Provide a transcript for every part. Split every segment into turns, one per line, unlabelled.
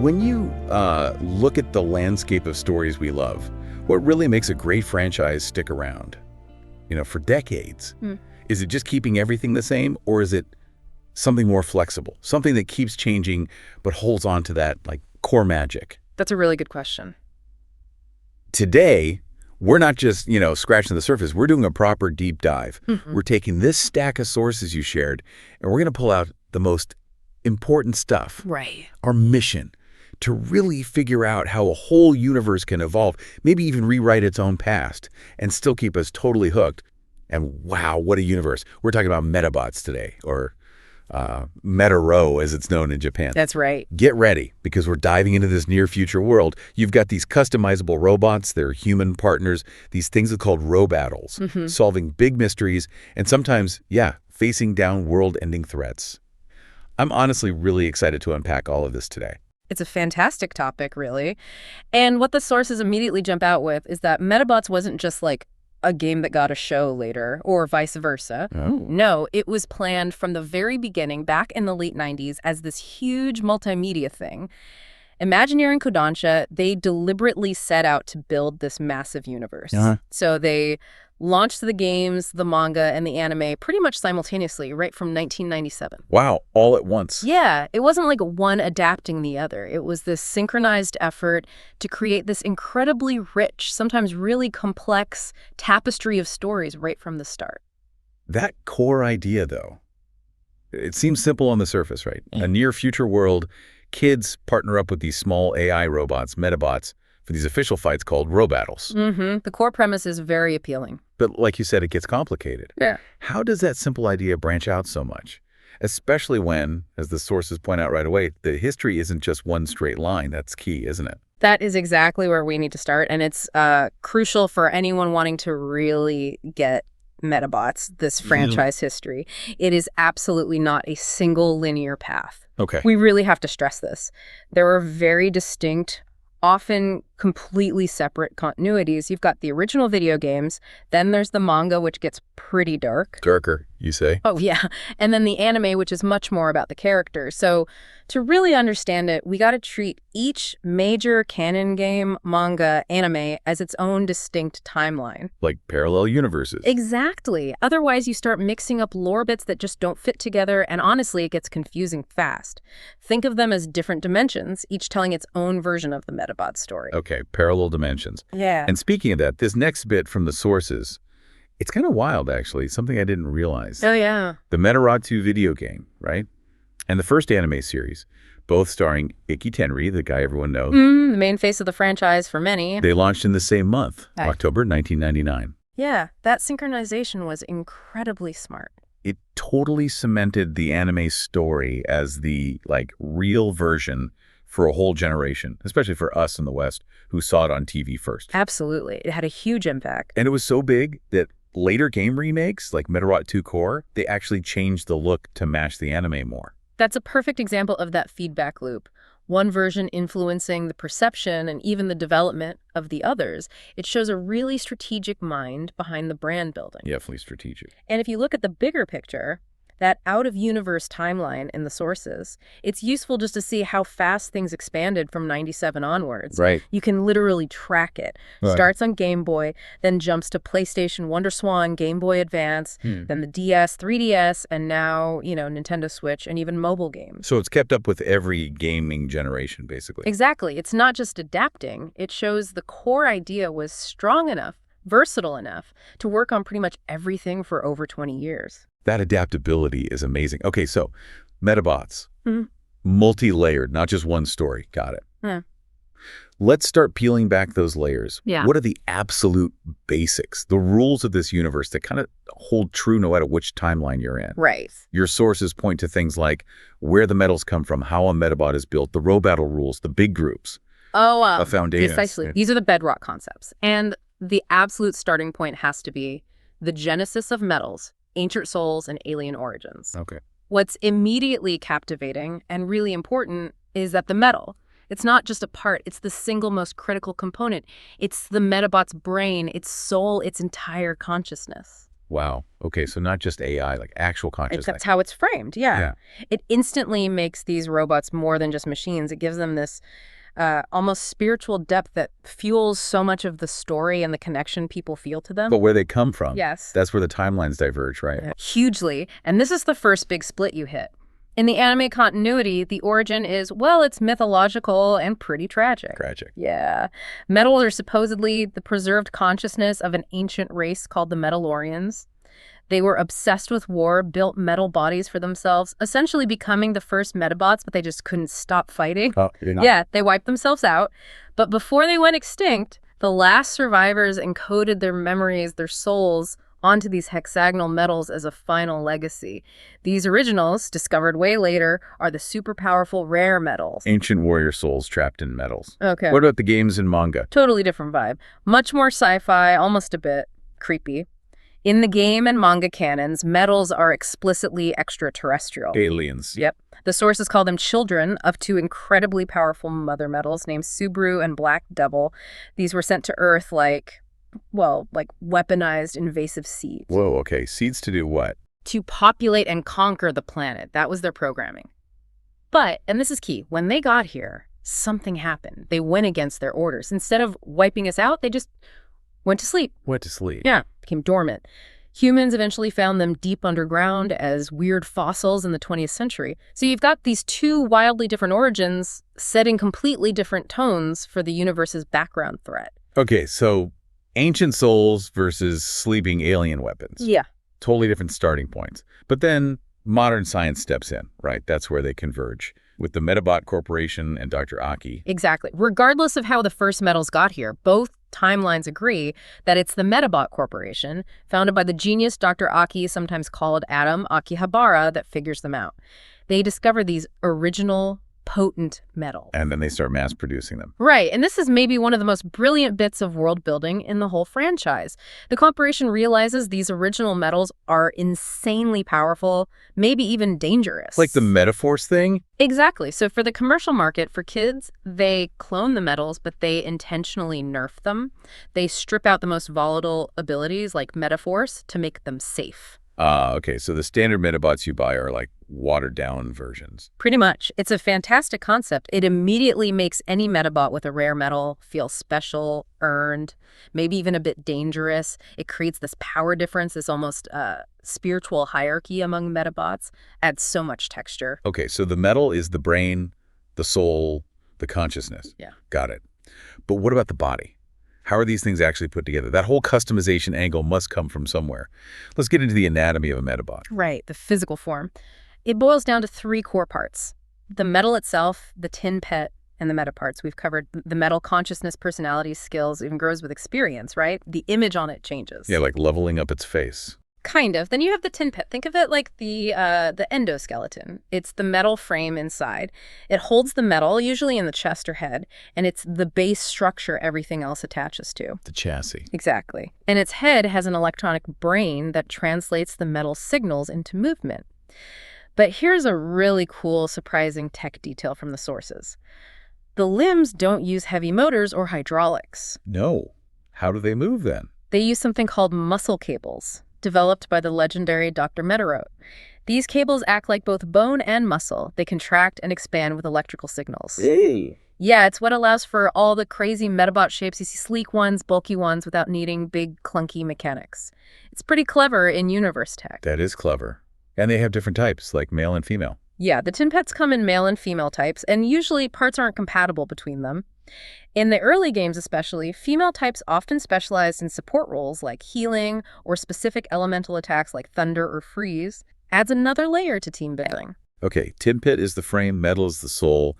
When you look at the landscape of stories we love, what really makes a great franchise stick around, for decades? Is it just keeping everything the same, or is it something more flexible, something that keeps changing but holds on to that core magic?
That's a really good question.
Today, we're not just, scratching the surface. We're doing a proper deep dive. We're taking this stack of sources you shared, and we're going to pull out the most important stuff.
Right.
Our mission to really figure out how a whole universe can evolve, maybe even rewrite its own past, and still keep us totally hooked. And wow, what a universe. We're talking about Medabots today, or Metaro, as it's known in Japan.
That's right.
Get ready, because we're diving into this near future world. You've got these customizable robots, they're human partners, these things are called Robattles, solving big mysteries, and sometimes, facing down world-ending threats. I'm honestly really excited to unpack all of this today.
It's a fantastic topic, really. And what the sources immediately jump out with is that Medabots wasn't just like a game that got a show later, or vice versa.
Oh.
No, it was planned from the very beginning, back in the late 90s, as this huge multimedia thing. Imagineer and Kodansha, they deliberately set out to build this massive universe. So they launched the games, the manga, and the anime pretty much simultaneously, right from 1997.
Wow, all at once.
Yeah, it wasn't like one adapting the other. It was this synchronized effort to create this incredibly rich, sometimes really complex tapestry of stories right from the start.
That core idea, though, it seems simple on the surface, right? A near future world, kids partner up with these small AI robots, Medabots, for these official fights called Robattles.
The core premise is very appealing.
But like you said, it gets complicated.
Yeah.
How does that simple idea branch out so much? Especially when, as the sources point out right away, the history isn't just one straight line. That's key, isn't it?
That is exactly where we need to start, and it's crucial for anyone wanting to really get Medabots, this franchise history. It is absolutely not a single linear path.
Okay.
We really have to stress this. There are very distinct, often completely separate continuities. You've got the original video games, then there's the manga, which gets pretty dark.
Darker, you say?
Oh, yeah. And then the anime, which is much more about the characters. So to really understand it, we got to treat each major canon game, manga, anime as its own distinct timeline.
Like parallel universes.
Exactly. Otherwise, you start mixing up lore bits that just don't fit together, and honestly, it gets confusing fast. Think of them as different dimensions, each telling its own version of the Medabot story.
Okay, parallel dimensions.
Yeah.
And speaking of that, this next bit from the sources, it's kind of wild, actually, something I didn't realize.
Oh, yeah.
The Medabots video game, right? And the first anime series, both starring Ikki Tenri, the guy everyone knows.
The main face of the franchise for many.
They launched in the same month,
Right.
October 1999.
Yeah, that synchronization was incredibly smart.
It totally cemented the anime story as the, real version for a whole generation, especially for us in the West, who saw it on TV first.
Absolutely. It had a huge impact.
And it was so big that later game remakes, like Medabot 2 Core, they actually changed the look to match the anime more.
That's a perfect example of that feedback loop. One version influencing the perception and even the development of the others. It shows a really strategic mind behind the brand building.
Definitely strategic.
And if you look at the bigger picture, that out-of-universe timeline in the sources, it's useful just to see how fast things expanded from 97 onwards.
Right.
You can literally track it.
Right.
Starts on Game Boy, then jumps to PlayStation, WonderSwan, Game Boy Advance, then the DS, 3DS, and now, Nintendo Switch, and even mobile games.
So it's kept up with every gaming generation, basically.
Exactly. It's not just adapting. It shows the core idea was strong enough, versatile enough, to work on pretty much everything for over 20 years.
That adaptability is amazing. Okay, so Medabots, multi-layered, not just one story. Got it.
Yeah.
Let's start peeling back those layers.
Yeah.
What are the absolute basics, the rules of this universe that kind of hold true no matter which timeline you're in?
Right.
Your sources point to things like where the metals come from, how a Medabot is built, the Robattle rules, the big groups. A foundation.
Precisely.
Yeah.
These are the bedrock concepts. And the absolute starting point has to be the genesis of metals, ancient souls, and alien origins.
Okay.
What's immediately captivating and really important is that the metal, it's not just a part, it's the single most critical component. It's the Medabot's brain, its soul, its entire consciousness.
Wow. Okay, so not just AI, like actual consciousness.
That's how it's framed, yeah. It instantly makes these robots more than just machines. It gives them this almost spiritual depth that fuels so much of the story and the connection people feel to them.
But where they come from,
yes,
that's where the timelines diverge, right?
Hugely. And this is the first big split you hit. In the anime continuity, the origin is, well, it's mythological and pretty tragic.
Tragic.
Yeah. Metals are supposedly the preserved consciousness of an ancient race called the Metalorians. They were obsessed with war, built metal bodies for themselves, essentially becoming the first Medabots, but they just couldn't stop fighting.
Oh, you're not.
Yeah, they wiped themselves out. But before they went extinct, the last survivors encoded their memories, their souls, onto these hexagonal metals as a final legacy. These originals, discovered way later, are the super powerful rare metals.
Ancient warrior souls trapped in metals.
Okay.
What about the games in manga?
Totally different vibe. Much more sci-fi, almost a bit creepy. In the game and manga canons, metals are explicitly extraterrestrial.
Aliens.
Yep. The sources call them children of two incredibly powerful mother metals named Subaru and Black Devil. These were sent to Earth like weaponized invasive seeds.
Whoa, okay. Seeds to do what?
To populate and conquer the planet. That was their programming. But, and this is key, when they got here, something happened. They went against their orders. Instead of wiping us out, they just went to sleep.
Went to sleep.
Yeah, became dormant. Humans eventually found them deep underground as weird fossils in the 20th century. So you've got these two wildly different origins setting completely different tones for the universe's background threat.
Okay, so ancient souls versus sleeping alien weapons.
Yeah.
Totally different starting points. But then modern science steps in, right? That's where they converge with the Medabot Corporation and Dr. Aki.
Exactly. Regardless of how the first metals got here, both timelines agree that it's the Medabot Corporation, founded by the genius Dr. Aki, sometimes called Adam Akihabara, that figures them out. They discover these original, potent metals.
And then they start mass producing them.
Right, and this is maybe one of the most brilliant bits of world building in the whole franchise. The corporation realizes these original metals are insanely powerful, maybe even dangerous.
Like the Metaforce thing?
Exactly. So for the commercial market, for kids, they clone the metals, but they intentionally nerf them. They strip out the most volatile abilities, like Metaforce, to make them safe.
Okay, so the standard Medabots you buy are like watered-down versions.
Pretty much. It's a fantastic concept. It immediately makes any Medabot with a rare metal feel special, earned, maybe even a bit dangerous. It creates this power difference, this almost spiritual hierarchy among Medabots. Adds so much texture.
Okay, so the metal is the brain, the soul, the consciousness.
Yeah.
Got it. But what about the body? How are these things actually put together? That whole customization angle must come from somewhere. Let's get into the anatomy of a Medabot.
Right, the physical form. It boils down to three core parts. The metal itself, the Tinpet, and the Metaparts. We've covered the metal consciousness, personality, skills, even grows with experience, right? The image on it changes.
Yeah, like leveling up its face.
Kind of. Then you have the Tinpet. Think of it like the endoskeleton. It's the metal frame inside. It holds the metal, usually in the chest or head, and it's the base structure everything else attaches to.
The chassis.
Exactly. And its head has an electronic brain that translates the metal signals into movement. But here's a really cool, surprising tech detail from the sources. The limbs don't use heavy motors or hydraulics.
No. How do they move then?
They use something called muscle cables, developed by the legendary Dr. Medawot. These cables act like both bone and muscle. They contract and expand with electrical signals.
Hey.
Yeah, it's what allows for all the crazy Medabot shapes. You see sleek ones, bulky ones, without needing big, clunky mechanics. It's pretty clever in universe tech.
That is clever. And they have different types, like male and female.
Yeah, the Tinpets come in male and female types, and usually parts aren't compatible between them. In the early games especially, female types often specialized in support roles like healing or specific elemental attacks like thunder or freeze. Adds another layer to team building.
Okay, Tinpet is the frame, metal is the soul.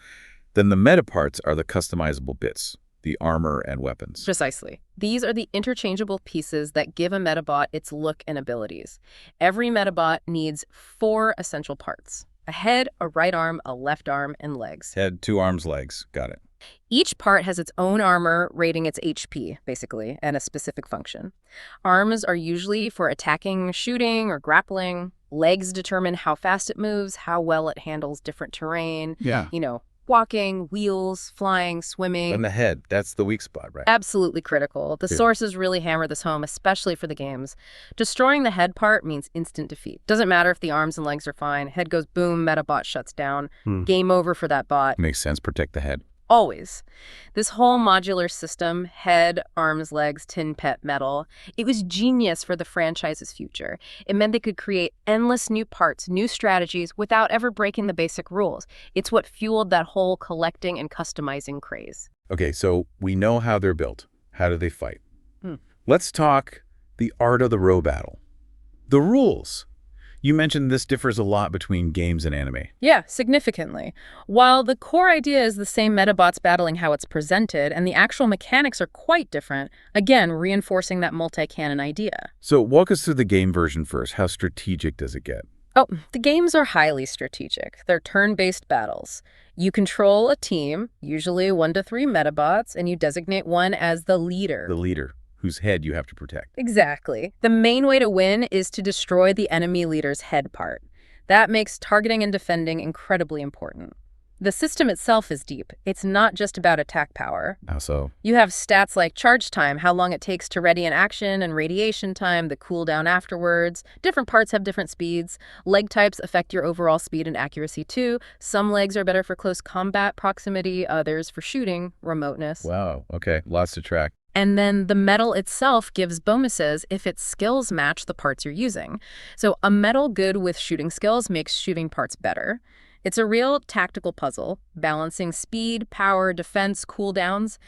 Then the Metaparts are the customizable bits, the armor and weapons.
Precisely. These are the interchangeable pieces that give a Medabot its look and abilities. Every Medabot needs 4 essential parts: a head, a right arm, a left arm, and legs.
Head, 2 arms, legs. Got it.
Each part has its own armor rating its HP, basically, and a specific function. Arms are usually for attacking, shooting, or grappling. Legs determine how fast it moves, how well it handles different terrain.
Yeah.
Walking, wheels, flying, swimming.
And the head, that's the weak spot, right?
Absolutely critical. The sources really hammer this home, especially for the games. Destroying the head part means instant defeat. Doesn't matter if the arms and legs are fine. Head goes boom, Medabot shuts down. Game over for that bot.
Makes sense. Protect the head.
Always. This whole modular system, head, arms, legs, Tinpet, metal, it was genius for the franchise's future. It meant they could create endless new parts, new strategies, without ever breaking the basic rules. It's what fueled that whole collecting and customizing craze.
Okay, so we know how they're built. How do they fight? Let's talk the art of the Robattle. The rules. You mentioned this differs a lot between games and anime.
Yeah, significantly. While the core idea is the same, Medabots battling how it's presented, and the actual mechanics are quite different, again, reinforcing that multi-canon idea.
So walk us through the game version first. How strategic does it get?
Oh, the games are highly strategic. They're turn-based battles. You control a team, usually 1 to 3 Medabots, and you designate one as the leader.
The leader, whose head you have to protect.
Exactly. The main way to win is to destroy the enemy leader's head part. That makes targeting and defending incredibly important. The system itself is deep. It's not just about attack power.
How so?
You have stats like charge time, how long it takes to ready an action, and radiation time, the cooldown afterwards. Different parts have different speeds. Leg types affect your overall speed and accuracy too. Some legs are better for close combat proximity, others for shooting, remoteness.
Wow, okay, lots to track.
And then the metal itself gives bonuses if its skills match the parts you're using. So a metal good with shooting skills makes shooting parts better. It's a real tactical puzzle, balancing speed, power, defense, cooldowns.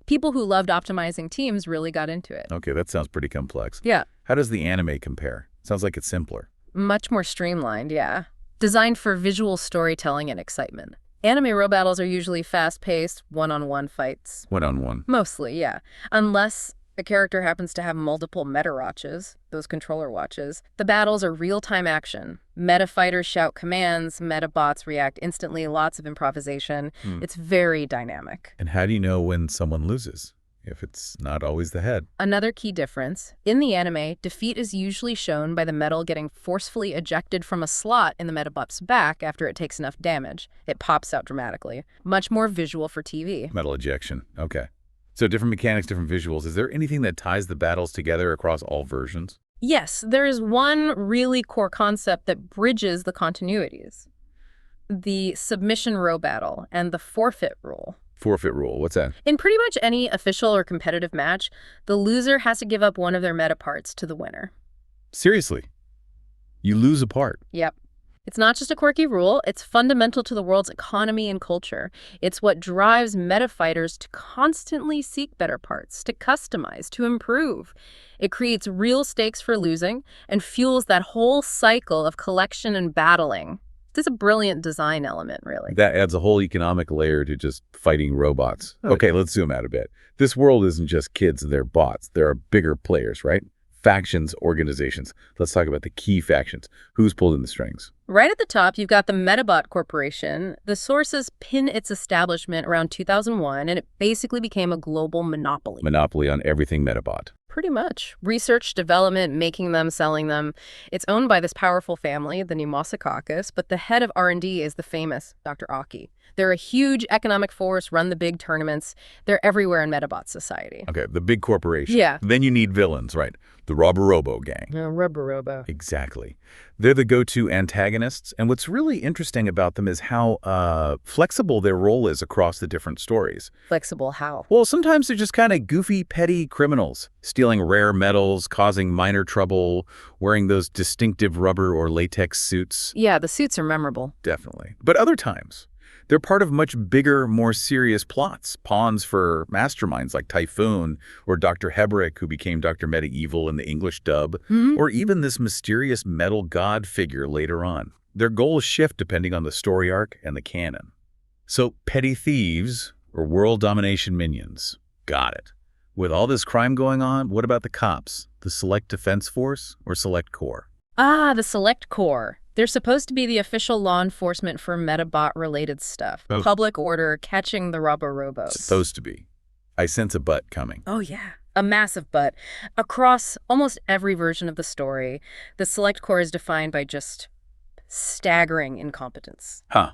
People who loved optimizing teams really got into it.
Okay, that sounds pretty complex.
Yeah.
How does the anime compare? Sounds like it's simpler.
Much more streamlined, yeah. Designed for visual storytelling and excitement. Anime Robattles are usually fast-paced, one-on-one fights.
One-on-one.
Mostly, yeah. Unless a character happens to have multiple Medawatches, those controller watches. The battles are real-time action. Meta fighters shout commands, Medabots react instantly, lots of improvisation. It's very dynamic.
And how do you know when someone loses, if it's not always the head?
Another key difference, in the anime, defeat is usually shown by the metal getting forcefully ejected from a slot in the Medabot's back after it takes enough damage. It pops out dramatically. Much more visual for TV.
Metal ejection, okay. So different mechanics, different visuals. Is there anything that ties the battles together across all versions?
Yes, there is one really core concept that bridges the continuities. The submission Robattle and the forfeit rule.
Forfeit rule, what's that?
In pretty much any official or competitive match, the loser has to give up one of their Metaparts to the winner.
Seriously? You lose a part?
Yep. It's not just a quirky rule, it's fundamental to the world's economy and culture. It's what drives meta fighters to constantly seek better parts, to customize, to improve. It creates real stakes for losing and fuels that whole cycle of collection and battling. This is a brilliant design element, really.
That adds a whole economic layer to just fighting robots. Okay, let's zoom out a bit. This world isn't just kids and their bots. There are bigger players, right? Factions, organizations. Let's talk about the key factions. Who's pulling the strings?
Right at the top, you've got the Medabot Corporation. The sources pin its establishment around 2001, and it basically became a global monopoly.
Monopoly on everything Medabot.
Pretty much. Research, development, making them, selling them. It's owned by this powerful family, the Pneumosococus, but the head of R&D is the famous Dr. Aki. They're a huge economic force, run the big tournaments. They're everywhere in Medabot society.
Okay, the big corporation.
Yeah.
Then you need villains, right? The Robo gang.
Robo.
Exactly. They're the go-to antagonists, and what's really interesting about them is how flexible their role is across the different stories.
Flexible how?
Well, sometimes they're just kind of goofy, petty criminals, stealing rare metals, causing minor trouble, wearing those distinctive rubber or latex suits.
Yeah, the suits are memorable.
Definitely. But other times, they're part of much bigger, more serious plots, pawns for masterminds like Typhoon or Dr. Hebrick, who became Dr. Medieval in the English dub, or even this mysterious metal god figure later on. Their goals shift depending on the story arc and the canon. So petty thieves or world domination minions. Got it. With all this crime going on, what about the cops? The Select Defense Force or Select Corps?
Ah, the Select Corps. They're supposed to be the official law enforcement for Medabot-related stuff.
Oh.
Public order, catching the Robo-Robos.
Supposed to be. I sense a but coming.
Oh, yeah. A massive but. Across almost every version of the story, the Select Corps is defined by just staggering incompetence.
Huh.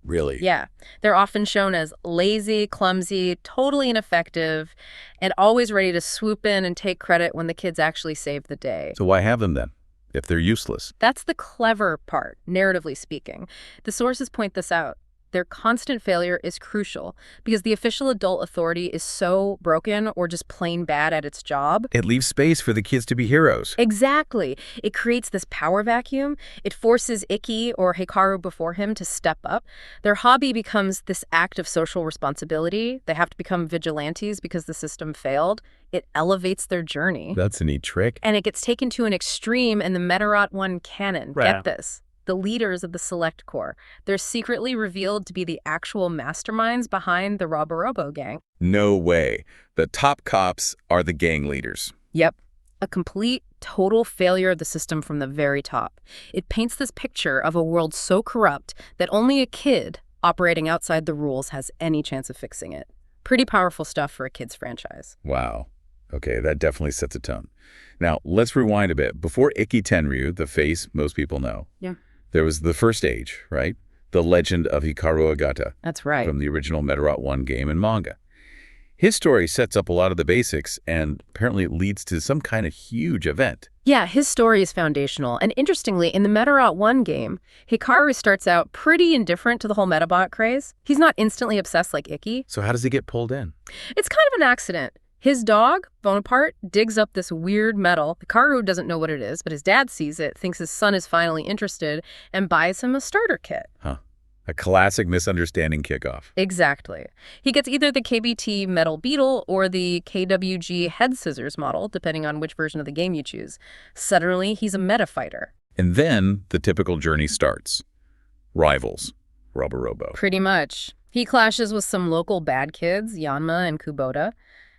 Really?
Yeah. They're often shown as lazy, clumsy, totally ineffective, and always ready to swoop in and take credit when the kids actually save the day.
So why have them then, if they're useless?
That's the clever part, narratively speaking. The sources point this out. Their constant failure is crucial because the official adult authority is so broken or just plain bad at its job.
It leaves space for the kids to be heroes.
Exactly. It creates this power vacuum. It forces Ikki or Hikaru before him to step up. Their hobby becomes this act of social responsibility. They have to become vigilantes because the system failed. It elevates their journey.
That's a neat trick.
And it gets taken to an extreme in the Medarot 1 canon.
Right.
Get this. The leaders of the Select Corps. They're secretly revealed to be the actual masterminds behind the Robo gang.
No way. The top cops are the gang leaders.
Yep. A complete, total failure of the system from the very top. It paints this picture of a world so corrupt that only a kid operating outside the rules has any chance of fixing it. Pretty powerful stuff for a kid's franchise.
Wow. Okay, that definitely sets a tone. Now, let's rewind a bit. Before Ikki Tenryu, the face most people know,
Yeah.
there was the first age, right? The Legend of Hikaru Agata.
That's right.
From the original Medabots 1 game and manga. His story sets up a lot of the basics and apparently leads to some kind of huge event.
Yeah, his story is foundational. And interestingly, in the Medabots 1 game, Hikaru starts out pretty indifferent to the whole Medabot craze. He's not instantly obsessed like Ikki.
So how does he get pulled in?
It's kind of an accident. His dog, Bonaparte, digs up this weird metal. Hikaru doesn't know what it is, but his dad sees it, thinks his son is finally interested, and buys him a starter kit.
Huh. A classic misunderstanding kickoff.
Exactly. He gets either the KBT Metal Beetle or the KWG Head Scissors model, depending on which version of the game you choose. Suddenly, he's a meta fighter.
And then the typical journey starts. Rivals. Robo.
Pretty much. He clashes with some local bad kids, Yanma and Kubota.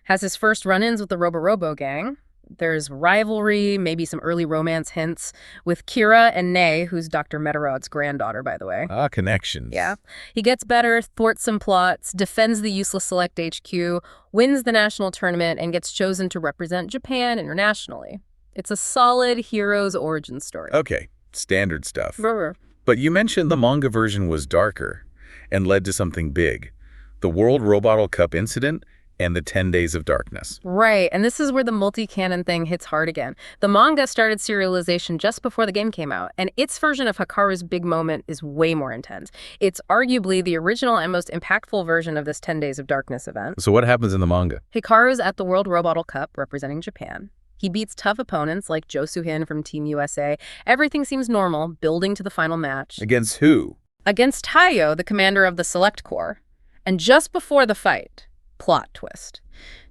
Has his first run-ins with the Robo gang. There's rivalry, maybe some early romance hints, with Kira and Nei, who's Dr. Metarod's granddaughter, by the way.
Ah, connections.
Yeah. He gets better, thwarts some plots, defends the useless Select HQ, wins the national tournament, and gets chosen to represent Japan internationally. It's a solid hero's origin story.
Okay, standard stuff.
Brr.
But you mentioned the manga version was darker and led to something big. The World Robattle Cup incident and the 10 Days of Darkness.
Right, and this is where the multi-canon thing hits hard again. The manga started serialization just before the game came out, and its version of Hikaru's big moment is way more intense. It's arguably the original and most impactful version of this 10 Days of Darkness event.
So what happens in the manga?
Hikaru's at the World Robattle Cup representing Japan. He beats tough opponents like Jo Soo-hin from Team USA. Everything seems normal, building to the final match.
Against who?
Against Taiyo, the commander of the Select Corps. And just before the fight, plot twist.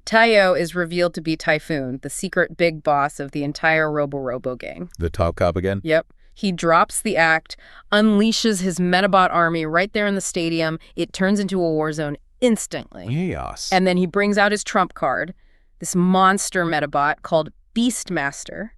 Taiyo is revealed to be Typhoon, the secret big boss of the entire Robo gang.
The top cop again?
Yep. He drops the act, unleashes his Medabot army right there in the stadium. It turns into a war zone instantly.
Chaos.
And then he brings out his trump card, this monster Medabot called Beastmaster.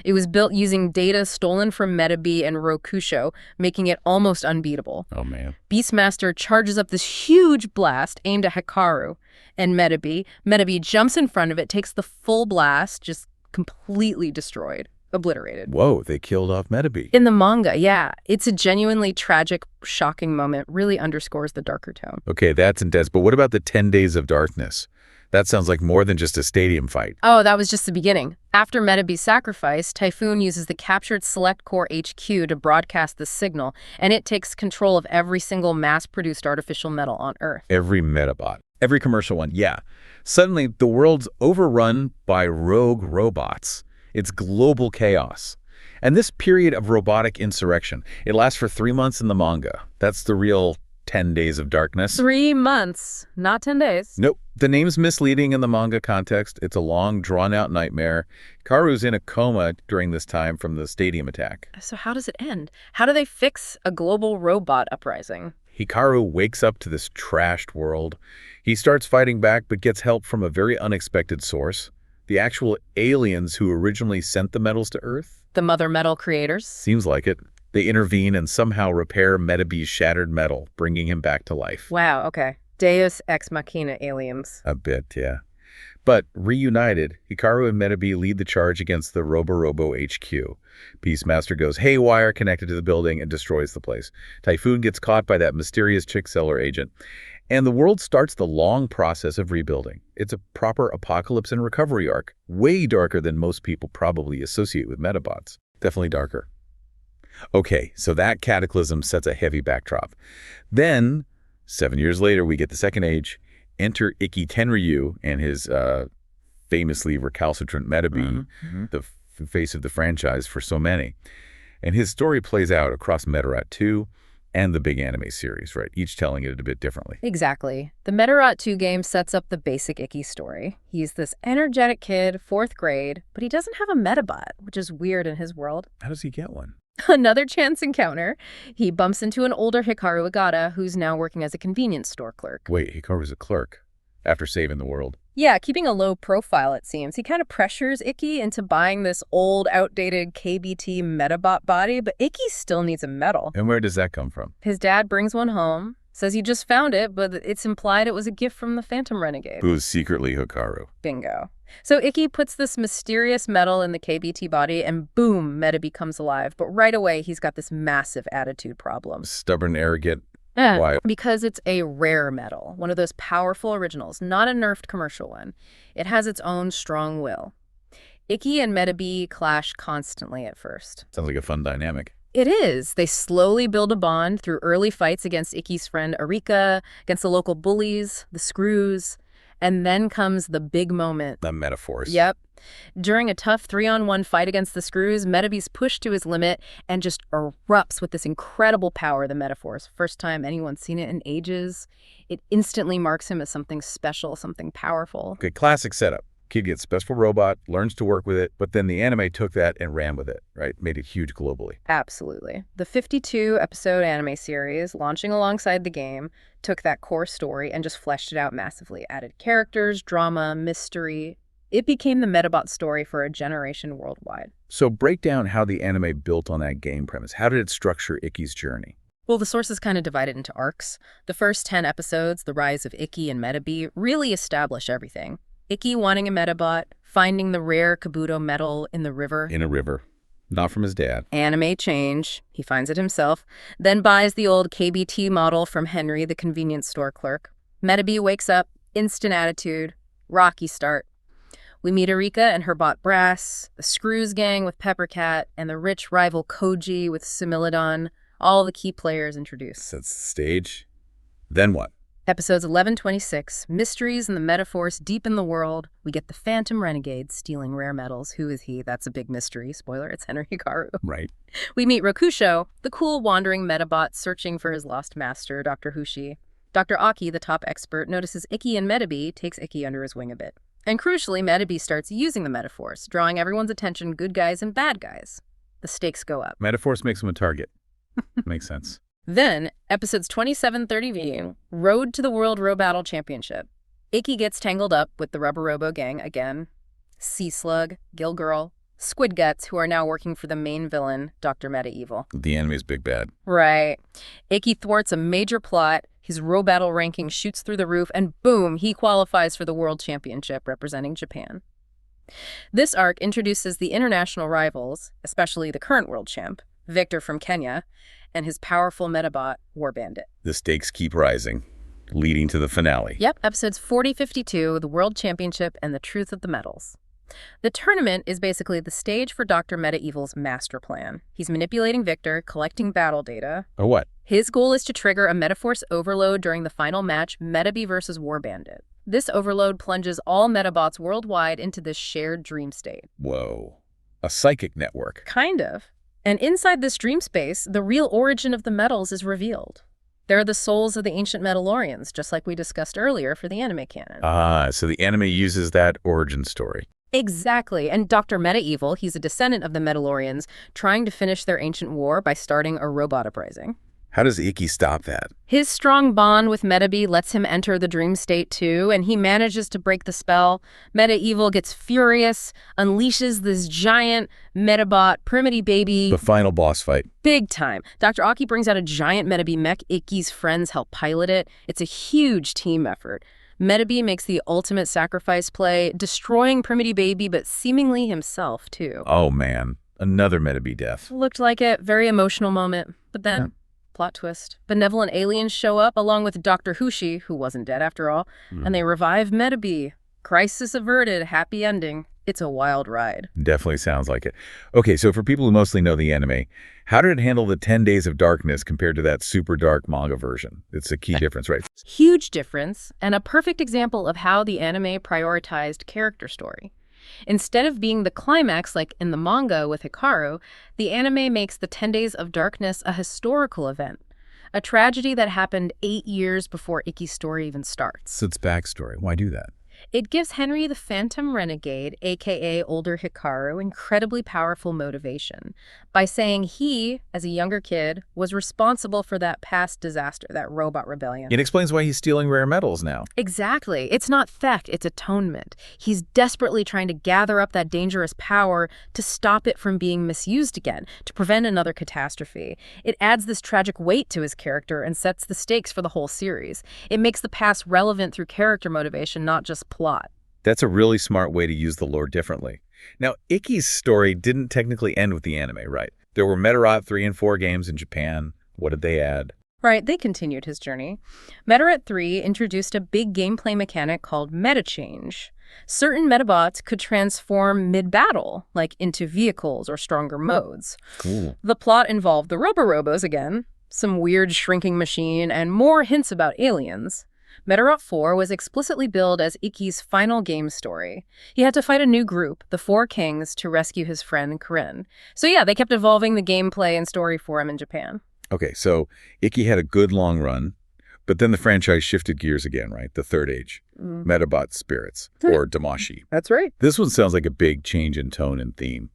It was built using data stolen from Medabi and Rokusho, making it almost unbeatable.
Oh, man.
Beastmaster charges up this huge blast aimed at Hikaru and Medabi. Medabi jumps in front of it, takes the full blast, just completely destroyed, obliterated.
Whoa, they killed off Medabi.
In the manga, yeah. It's a genuinely tragic, shocking moment, really underscores the darker tone.
Okay, that's intense. But what about the 10 Days of Darkness? That sounds like more than just a stadium fight.
Oh, that was just the beginning. After Medabi's sacrifice, Typhoon uses the captured Select Corps HQ to broadcast the signal, and it takes control of every single mass-produced artificial metal on Earth.
Every Medabot. Every commercial one, yeah. Suddenly, the world's overrun by rogue robots. It's global chaos. And this period of robotic insurrection, it lasts for 3 months in the manga. That's the real 10 Days of Darkness.
3 months, not 10 days.
Nope. The name's misleading in the manga context. It's a long, drawn-out nightmare. Karu's in a coma during this time from the stadium attack.
So how does it end? How do they fix a global robot uprising?
Hikaru wakes up to this trashed world. He starts fighting back, but gets help from a very unexpected source. The actual aliens who originally sent the metals to Earth.
The Mother Metal creators?
Seems like it. They intervene and somehow repair Medabi's shattered metal, bringing him back to life.
Wow, okay. Deus ex machina aliens.
A bit, yeah. But reunited, Hikaru and Medabi lead the charge against the Robo HQ. Beastmaster goes haywire connected to the building and destroys the place. Typhoon gets caught by that mysterious chick seller agent. And the world starts the long process of rebuilding. It's a proper apocalypse and recovery arc, way darker than most people probably associate with Medabots. Definitely darker. Okay, so that cataclysm sets a heavy backdrop. Then, 7 years later, we get the second age. Enter Ikki Tenryu and his famously recalcitrant Medabi, the face of the franchise for so many. And his story plays out across Medarat 2 and the big anime series, right? Each telling it a bit differently.
Exactly. The Medarat 2 game sets up the basic Ikki story. He's this energetic kid, 4th grade, but he doesn't have a Medabot, which is weird in his world.
How does he get one?
Another chance encounter. He bumps into an older Hikaru Agata, who's now working as a convenience store clerk.
Wait, Hikaru's a clerk after saving the world.
Yeah, keeping a low profile, it seems. He kind of pressures Ikki into buying this old, outdated KBT Medabot body, but Ikki still needs a medal.
And where does that come from?
His dad brings one home, says he just found it, but it's implied it was a gift from the Phantom Renegade.
Who's secretly Hikaru.
Bingo. So Ikki puts this mysterious metal in the KBT body, and boom, Medabi comes alive. But right away, he's got this massive attitude problem.
Stubborn, arrogant. Why?
Because it's a rare metal, one of those powerful originals, not a nerfed commercial one. It has its own strong will. Ikki and Medabi clash constantly at first.
Sounds like a fun dynamic.
It is. They slowly build a bond through early fights against Ikki's friend Arika, against the local bullies, the Screws, and then comes the big moment.
The Metaforce.
Yep. During a tough 3-on-1 fight against the Screws, Medabi's pushed to his limit and just erupts with this incredible power, the Metaforce. First time anyone's seen it in ages. It instantly marks him as something special, something powerful.
Okay, classic setup. Kid gets special robot, learns to work with it, but then the anime took that and ran with it, right? Made it huge globally.
Absolutely. The 52-episode anime series, launching alongside the game, took that core story and just fleshed it out massively. Added characters, drama, mystery. It became the Medabot story for a generation worldwide.
So break down how the anime built on that game premise. How did it structure Ikki's journey?
Well, the source is kind of divided into arcs. The first 10 episodes, the rise of Ikki and Medabi, really establish everything. Ikki wanting a Medabot, finding the rare Kabuto metal in the river.
In a river. Not from his dad.
Anime change. He finds it himself. Then buys the old KBT model from Henry, the convenience store clerk. Medabi wakes up, instant attitude, rocky start. We meet Arika and her bot Brass, the Screws gang with Peppercat, and the rich rival Koji with Similidon, all the key players introduced.
Sets the stage. Then what?
Episodes 11-26, Mysteries in the Metaforce deep in the world. We get the Phantom Renegade stealing rare metals. Who is he? That's a big mystery. Spoiler, it's Henry Hikaru.
Right.
We meet Rokusho, the cool wandering Medabot searching for his lost master, Dr. Hushi. Dr. Aki, the top expert, notices Ikki and Medabi, takes Ikki under his wing a bit. And crucially, Medabi starts using the Metaforce, drawing everyone's attention, good guys and bad guys. The stakes go up.
Metaforce makes him a target. Makes sense.
Then, episodes 27-30, Road to the World Robattle Championship. Ikki gets tangled up with the Rubber Robo gang again. Sea Slug, Gill Girl, Squid Guts, who are now working for the main villain, Dr. Meta Evil.
The anime's big bad.
Right. Ikki thwarts a major plot, his Robattle ranking shoots through the roof, and boom, he qualifies for the World Championship representing Japan. This arc introduces the international rivals, especially the current world champ, Victor from Kenya, and his powerful Medabot, War Bandit.
The stakes keep rising, leading to the finale.
Yep, episodes 40-52, the World Championship and the Truth of the Medals. The tournament is basically the stage for Dr. Meta Evil's master plan. He's manipulating Victor, collecting battle data.
Or what?
His goal is to trigger a Metaforce overload during the final match, Medabi versus War Bandit. This overload plunges all Medabots worldwide into this shared dream state.
Whoa. A psychic network.
Kind of. And inside this dream space, the real origin of the metals is revealed. They're the souls of the ancient Metalorians, just like we discussed earlier for the anime canon.
So the anime uses that origin story.
Exactly. And Dr. Meta Evil, he's a descendant of the Metalorians, trying to finish their ancient war by starting a robot uprising.
How does Ikki stop that?
His strong bond with Medabi lets him enter the dream state too, and he manages to break the spell. Meta Evil gets furious, unleashes this giant Medabot primitive baby.
The final boss fight.
Big time. Dr. Aki brings out a giant Medabi mech. Ikki's friends help pilot it. It's a huge team effort. Medabi makes the ultimate sacrifice play, destroying Primity Baby, but seemingly himself, too.
Oh, man. Another Medabi death.
Looked like it. Very emotional moment. But then,
Yeah.
plot twist. Benevolent aliens show up along with Dr. Hushi, who wasn't dead after all, and they revive Medabi. Crisis averted. Happy ending. It's a wild ride.
Definitely sounds like it. Okay, so for people who mostly know the anime, how did it handle the 10 Days of Darkness compared to that super dark manga version? It's a key difference, right?
Huge difference, and a perfect example of how the anime prioritized character story. Instead of being the climax like in the manga with Hikaru, the anime makes the 10 Days of Darkness a historical event, a tragedy that happened 8 years before Ikki's story even starts.
So it's backstory. Why do that?
It gives Henry the Phantom Renegade, aka older Hikaru, incredibly powerful motivation by saying he, as a younger kid, was responsible for that past disaster, that robot rebellion.
It explains why he's stealing rare metals now.
Exactly. It's not theft, it's atonement. He's desperately trying to gather up that dangerous power to stop it from being misused again, to prevent another catastrophe. It adds this tragic weight to his character and sets the stakes for the whole series. It makes the past relevant through character motivation, not just plot.
That's a really smart way to use the lore differently. Now, Ikki's story didn't technically end with the anime, right? There were Medarot 3 and 4 games in Japan. What did they add?
Right, they continued his journey. Medabots 3 introduced a big gameplay mechanic called meta change. Certain Medabots could transform mid-battle, like into vehicles or stronger modes.
Cool.
The plot involved the Roborobos again, some weird shrinking machine, and more hints about aliens. Medabot 4 was explicitly billed as Ikki's final game story. He had to fight a new group, the Four Kings, to rescue his friend Corinne. So yeah, they kept evolving the gameplay and story for him in Japan.
Okay, so Ikki had a good long run, but then the franchise shifted gears again, right? The third age. Medabot Spirits, or Damashi.
That's right.
This one sounds like a big change in tone and theme.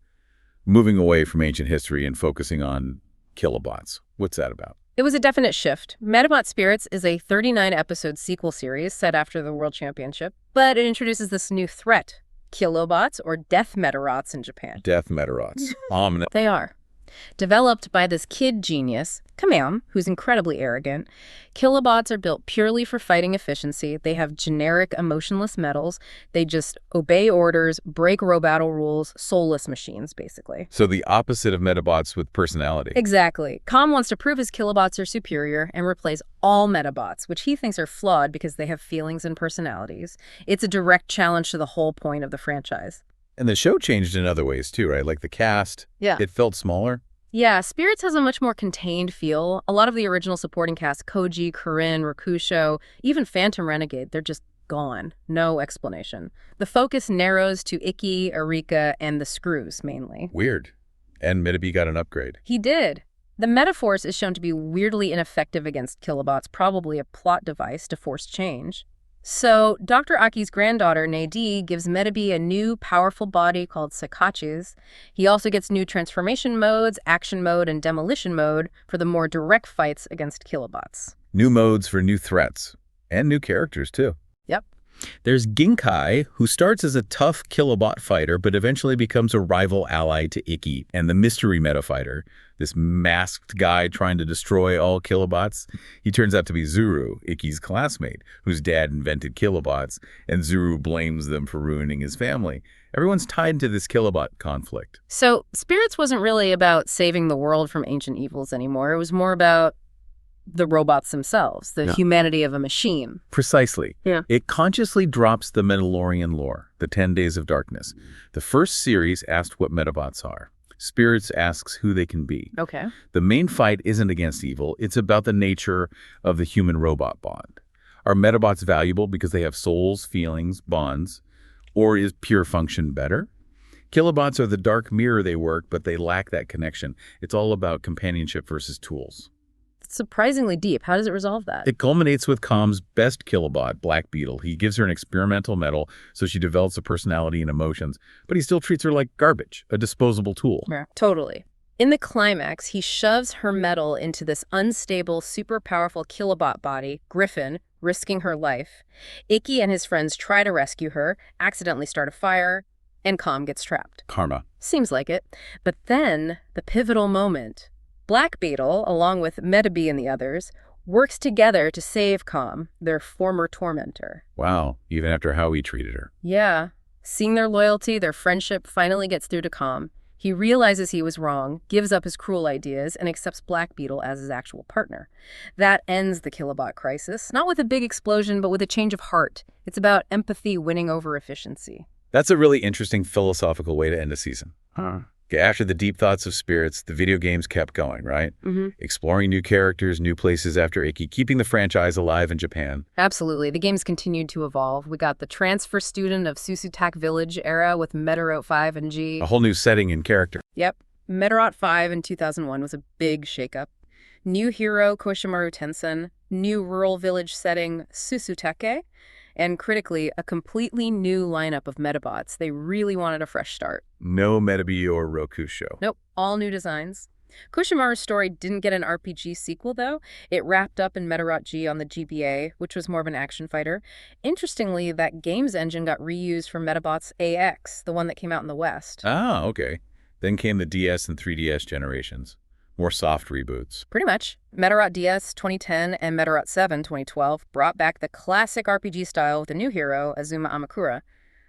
Moving away from ancient history and focusing on kilobots. What's that about?
It was a definite shift. Medabot Spirits is a 39-episode sequel series set after the World Championship, but it introduces this new threat, kilobots, or death Medarots in Japan.
Death Medarots. Ominous.
They are. Developed by this kid genius, Kamam, who's incredibly arrogant, kilobots are built purely for fighting efficiency. They have generic emotionless metals. They just obey orders, break Robattle rules, soulless machines, basically.
So the opposite of Medabots with personality.
Exactly. Kam wants to prove his kilobots are superior and replace all Medabots, which he thinks are flawed because they have feelings and personalities. It's a direct challenge to the whole point of the franchise.
And the show changed in other ways too, right? Like the cast.
Yeah.
It felt smaller.
Yeah, Spirits has a much more contained feel. A lot of the original supporting cast, Koji, Corinne, Rakusho, even Phantom Renegade, they're just gone. No explanation. The focus narrows to Ikki, Arika, and the Screws, mainly.
Weird. And Medabi got an upgrade.
He did. The Metaforce is shown to be weirdly ineffective against kilobots, probably a plot device to force change. So, Dr. Aki's granddaughter, Nadie, gives Medabi a new, powerful body called Sakachis. He also gets new transformation modes, action mode, and demolition mode for the more direct fights against kilobots.
New modes for new threats. And new characters, too.
Yep.
There's Ginkai, who starts as a tough kilobot fighter, but eventually becomes a rival ally to Ikki. And the mystery meta fighter, this masked guy trying to destroy all kilobots, he turns out to be Zuru, Ikki's classmate, whose dad invented kilobots, and Zuru blames them for ruining his family. Everyone's tied to this kilobot conflict.
So, Spirits wasn't really about saving the world from ancient evils anymore. It was more about the robots themselves, the humanity of a machine.
Precisely.
Yeah.
It consciously drops the Mandalorian lore, the 10 Days of Darkness. The first series asked what Medabots are. Spirits asks who they can be.
Okay.
The main fight isn't against evil. It's about the nature of the human-robot bond. Are Medabots valuable because they have souls, feelings, bonds? Or is pure function better? Kilobots are the dark mirror they work, but they lack that connection. It's all about companionship versus tools.
Surprisingly deep. How does it resolve that?
It culminates with Com's best kilobot, Black Beetle. He gives her an experimental metal, so she develops a personality and emotions, but he still treats her like garbage, a disposable tool.
Yeah, totally. In the climax, he shoves her metal into this unstable, super powerful kilobot body, Griffin, risking her life. Ikki and his friends try to rescue her, accidentally start a fire, and Com gets trapped.
Karma.
Seems like it. But then, the pivotal moment. Black Beetle, along with Medabi and the others, works together to save Calm, their former tormentor.
Wow, even after how he treated her.
Yeah. Seeing their loyalty, their friendship finally gets through to Calm. He realizes he was wrong, gives up his cruel ideas, and accepts Black Beetle as his actual partner. That ends the Kilobot crisis, not with a big explosion, but with a change of heart. It's about empathy winning over efficiency.
That's a really interesting philosophical way to end a season. Okay, after the deep thoughts of spirits, the video games kept going, right? Exploring new characters, new places after Iki, keeping the franchise alive in Japan.
Absolutely. The games continued to evolve. We got the transfer student of Susutak Village era with Medarot 5 and G.
A whole new setting and character.
Yep. Medarot 5 in 2001 was a big shakeup. New hero Koshimaru Tensen, new rural village setting Susutake, and critically, a completely new lineup of Medabots. They really wanted a fresh start.
No Medabi or Rokusho.
Nope, all new designs. Koshimaru's story didn't get an RPG sequel, though. It wrapped up in Medarot G on the GBA, which was more of an action fighter. Interestingly, that game's engine got reused for Medabots AX, the one that came out in the West.
Ah, okay. Then came the DS and 3DS generations. More soft reboots.
Pretty much. Medarot DS 2010 and Medarot 7 2012 brought back the classic RPG style with a new hero, Azuma Amakura.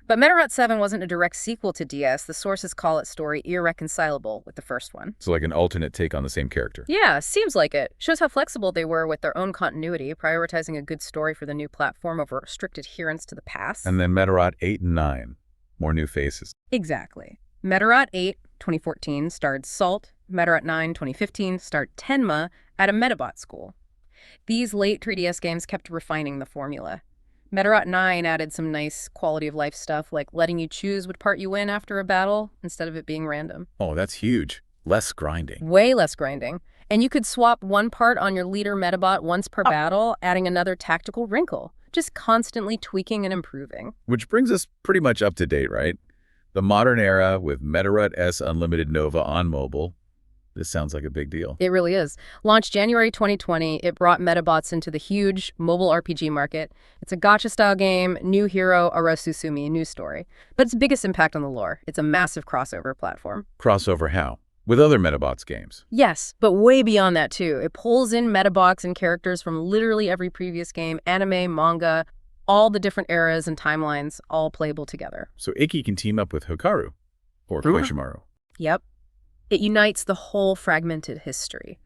But Medarot 7 wasn't a direct sequel to DS. The sources call its story irreconcilable with the first one.
So like an alternate take on the same character.
Yeah, seems like it. Shows how flexible they were with their own continuity, prioritizing a good story for the new platform over strict adherence to the past.
And then Medarot 8 and 9. More new faces.
Exactly. Medarot 8 2014 starred Salt. Medarot 9 2015 starred Tenma at a Medabot school. These late 3DS games kept refining the formula. Medarot 9 added some nice quality of life stuff, like letting you choose what part you win after a battle instead of it being random.
Oh, that's huge. Less grinding.
Way less grinding. And you could swap one part on your leader Medabot once per battle, adding another tactical wrinkle. Just constantly tweaking and improving.
Which brings us pretty much up to date, right? The modern era with Medarot S Unlimited Nova on mobile. This sounds like a big deal.
It really is. Launched January 2020, it brought Medabots into the huge mobile RPG market. It's a gacha-style game, new hero, Arasusumi, new story. But its biggest impact on the lore, it's a massive crossover platform.
Crossover how? With other Medabots games.
Yes, but way beyond that, too. It pulls in Medabots and characters from literally every previous game, anime, manga, all the different eras and timelines, all playable together.
So Iki can team up with Hikaru or Koshimaru.
Yep. It unites the whole fragmented history.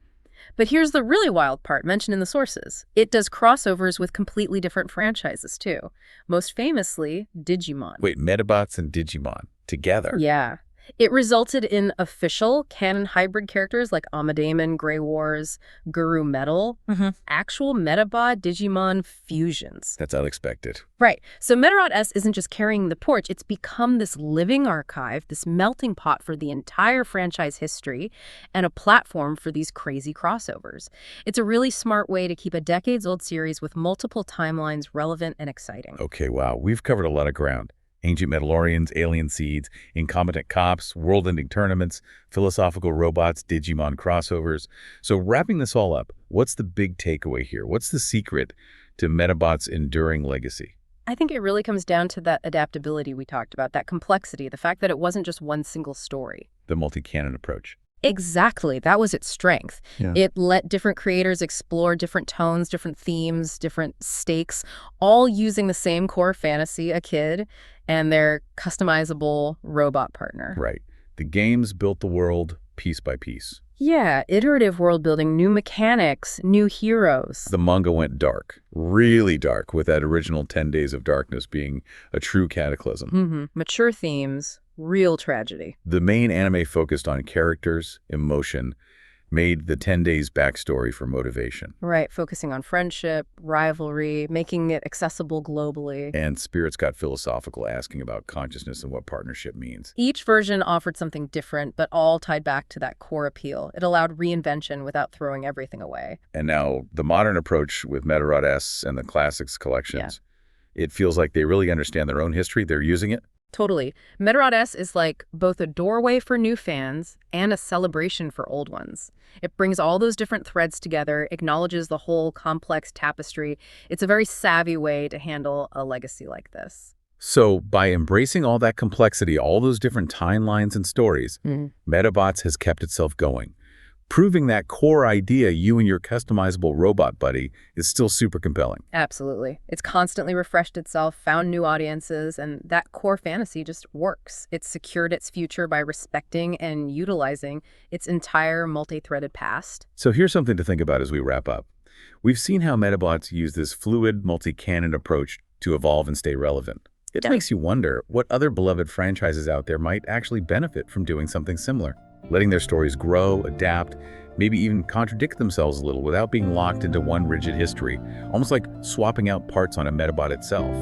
But here's the really wild part mentioned in the sources. It does crossovers with completely different franchises, too. Most famously, Digimon.
Wait, Medabots and Digimon together?
Yeah. It resulted in official canon hybrid characters like Amadamon, Grey Wars, Guru Metal, actual Medabot Digimon fusions.
That's unexpected.
Right. So Medarot S isn't just carrying the torch, it's become this living archive, this melting pot for the entire franchise history, and a platform for these crazy crossovers. It's a really smart way to keep a decades-old series with multiple timelines relevant and exciting.
Okay, wow. We've covered a lot of ground. Ancient Mandalorians, alien seeds, incompetent cops, world-ending tournaments, philosophical robots, Digimon crossovers. So wrapping this all up, what's the big takeaway here? What's the secret to Medabot's enduring legacy?
I think it really comes down to that adaptability we talked about, that complexity, the fact that it wasn't just one single story.
The multi-canon approach.
Exactly. That was its strength.
Yeah.
It let different creators explore different tones, different themes, different stakes, all using the same core fantasy, a kid, and their customizable robot partner.
Right. The games built the world piece by piece.
Yeah, iterative world building, new mechanics, new heroes.
The manga went dark, really dark, with that original 10 Days of Darkness being a true cataclysm.
Mature themes, real tragedy.
The main anime focused on characters, emotion, made the 10 Days backstory for motivation.
Right, focusing on friendship, rivalry, making it accessible globally.
And Spirits got philosophical, asking about consciousness and what partnership means.
Each version offered something different, but all tied back to that core appeal. It allowed reinvention without throwing everything away.
And now the modern approach with Medarot S and the Classics collections, it feels like they really understand their own history. They're using it.
Totally. Medarot S is like both a doorway for new fans and a celebration for old ones. It brings all those different threads together, acknowledges the whole complex tapestry. It's a very savvy way to handle a legacy like this.
So by embracing all that complexity, all those different timelines and stories, Medabots has kept itself going, proving that core idea, you and your customizable robot buddy, is still super compelling.
Absolutely. It's constantly refreshed itself, found new audiences, and that core fantasy just works. It's secured its future by respecting and utilizing its entire multi-threaded past.
So here's something to think about as we wrap up. We've seen how Medabots use this fluid, multi-canon approach to evolve and stay relevant. It makes you wonder what other beloved franchises out there might actually benefit from doing something similar, letting their stories grow, adapt, maybe even contradict themselves a little without being locked into one rigid history, almost like swapping out parts on a Medabot itself.